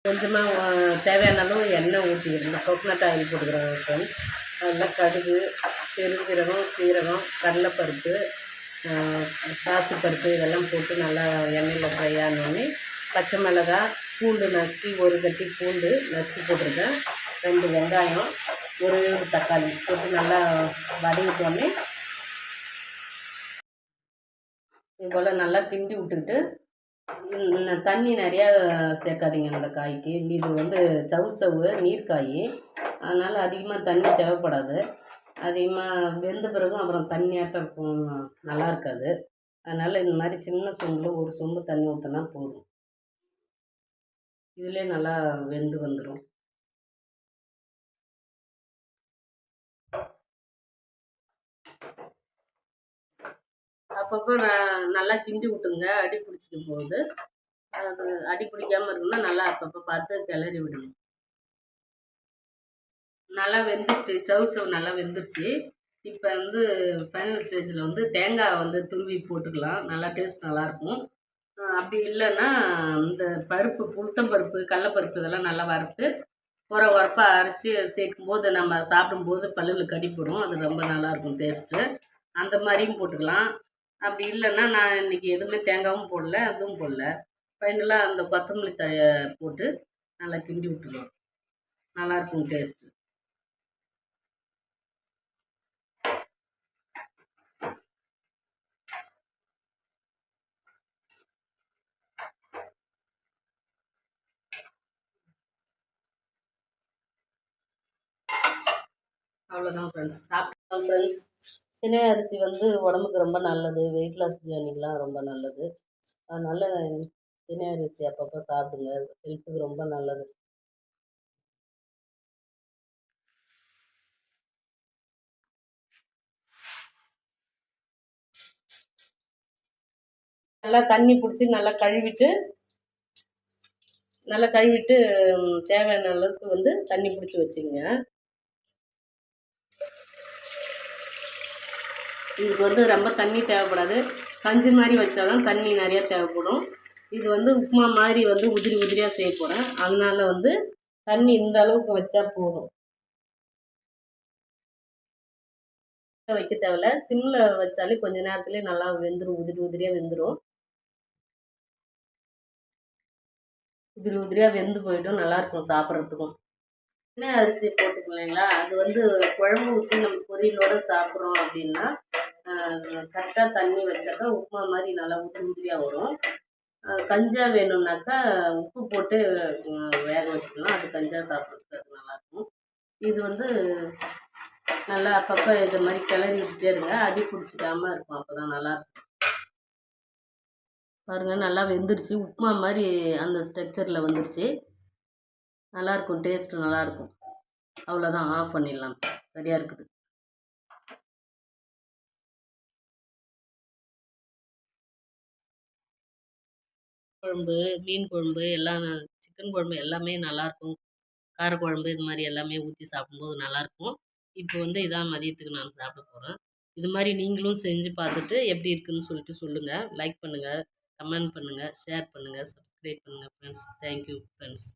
கொஞ்சமாக தேவையான அளவு எண்ணெய் ஊற்றிக்கணும். கோகனட் ஆயில் போட்டுக்கிறோம் ஃப்ரெண்ட்ஸ். அதில் கடுகு, பெருஞ்சீரகம், சீரகம், கடலைப்பருப்பு, பாசிப்பருப்பு இதெல்லாம் போட்டு நல்லா எண்ணெயில் ஃப்ரை ஆனோடனே பச்சை மிளகாய், பூண்டு நசுக்கி ஒரு கட்டி பூண்டு நசுக்கி போட்டிருக்கேன், 2 வெங்காயம், ஒரு தக்காளி போட்டு நல்லா வதங்கிட்டோடனே இது போல் நல்லா கிண்டி விட்டுக்கிட்டு தண்ணி நிறையா சேர்க்காதீங்க அந்த காய்க்கு. இது வந்து சவு நீர்க்காய், அதனால் அதிகமாக தண்ணி தேவைப்படாது. அதிகமாக வெந்த பிறகும் அப்புறம் தண்ணியாட்டம் இருக்கும், நல்லா இருக்காது. அதனால் இந்த மாதிரி சின்ன சொம்பில் ஒரு சொம்பு தண்ணி ஊற்றினா போதும். இதிலே நல்லா வெந்து வந்துடும். அப்பப்போ நல்லா கிண்டி விட்டுங்க, அடி பிடிச்சிட்டு போகுது. அது அடி பிடிக்காமல் இருக்குன்னா நல்லா அப்பப்போ பார்த்து கிளறி விடுங்க. நல்லா வெந்துருச்சு, சவு நல்லா வெந்துருச்சு. இப்போ வந்து ஃபைனல் ஸ்டேஜில் வந்து தேங்காய் வந்து துருவி போட்டுக்கலாம், நல்லா டேஸ்ட் நல்லாயிருக்கும். அப்படி இல்லைன்னா இந்த பருப்பு, உளுத்தம்பருப்பு, கடலப்பருப்பு இதெல்லாம் நல்லா வறுத்து உரப்பாக அரைச்சி சேர்க்கும்போது நம்ம சாப்பிடும்போது பல்லில் கடிப்படும், அது ரொம்ப நல்லாயிருக்கும் டேஸ்ட்டு. அந்த மாதிரியும் போட்டுக்கலாம். அப்படி இல்லைன்னா நான் இன்றைக்கி எதுவுமே தேங்காயும் போடல, அதுவும் போடல. ஃபைனலாக அந்த கொத்தமல்லி தழையை போட்டு நல்லா கிண்டி விட்டுருவோம், நல்லாயிருக்கும் டேஸ்ட்டு. அவ்வளோதான் ஃப்ரெண்ட்ஸ், சாப்பிட்டோம் ஃப்ரெண்ட்ஸ். தினை அரிசி வந்து உடம்புக்கு ரொம்ப நல்லது, வெயிட் லாஸ் ஜேர்னிக்கெலாம் ரொம்ப நல்லது. அதனால் தினை அரிசி அப்பப்போ சாப்பிடுங்க, ஹெல்த்துக்கு ரொம்ப நல்லது. நல்லா தண்ணி பிடிச்சி நல்லா கழுவிட்டு தேவையான அளவுக்கு வந்து தண்ணி பிடிச்சி வச்சுங்க. இதுக்கு வந்து ரொம்ப தண்ணி தேவைப்படாது, கஞ்சி மாதிரி வச்சாதான் தண்ணி நிறையா தேவைப்படும். இது வந்து உப்புமா மாதிரி வந்து உதிரியாக செய்ய போகிறேன், அதனால் வந்து தண்ணி இந்த அளவுக்கு வச்சா போதும். வைக்க தேவையில்ல, சிம்மில் வச்சாலே கொஞ்சம் நேரத்துலேயே நல்லா வெந்துடும், உதிரியாக வெந்துடும். உதிரியாக வெந்து போய்டும், நல்லாயிருக்கும் சாப்பிட்றதுக்கும். தினை அரிசி போட்டுக்கலைங்களா, அது வந்து குழம்பு ஊற்றி நம்ம பொரியலோடு சாப்பிட்றோம் அப்படின்னா கரெக்டாக தண்ணி வச்சாக்கா உப்புமா மாதிரி நல்லா உதிரியாக வரும். கஞ்சாக வேணும்னாக்கா உப்பு போட்டு வேக வச்சுக்கலாம், அது கஞ்சாக சாப்பிட்றதுக்கு அது நல்லாயிருக்கும். இது வந்து நல்லா அப்பப்போ இது மாதிரி கிளறி விட்டுட்டே இருங்க, அடி பிடிச்சிக்காமல் இருக்கும், அப்போ தான் நல்லாயிருக்கும். பாருங்கள், நல்லா வெந்துருச்சு, உப்புமா மாதிரி அந்த ஸ்ட்ரக்சரில் வந்துருச்சு, நல்லாயிருக்கும், டேஸ்ட்டு நல்லாயிருக்கும். அவ்வளோதான், ஆஃப் பண்ணிடலாம், சரியாக இருக்குது. குழம்பு, மீன் குழம்பு எல்லாம், சிக்கன் குழம்பு எல்லாமே நல்லாயிருக்கும். காரக்குழம்பு இது மாதிரி எல்லாமே ஊற்றி சாப்பிடும்போது நல்லாயிருக்கும். இப்போ வந்து இதான் மதியத்துக்கு நான் சாப்பிட போகிறேன். இது மாதிரி நீங்களும் செஞ்சு பார்த்துட்டு எப்படி இருக்குதுன்னு சொல்லிட்டு சொல்லுங்கள். லைக் பண்ணுங்கள், கமெண்ட் பண்ணுங்கள், ஷேர் பண்ணுங்கள், சப்ஸ்கிரைப் பண்ணுங்கள் ஃப்ரெண்ட்ஸ். Thank you friends.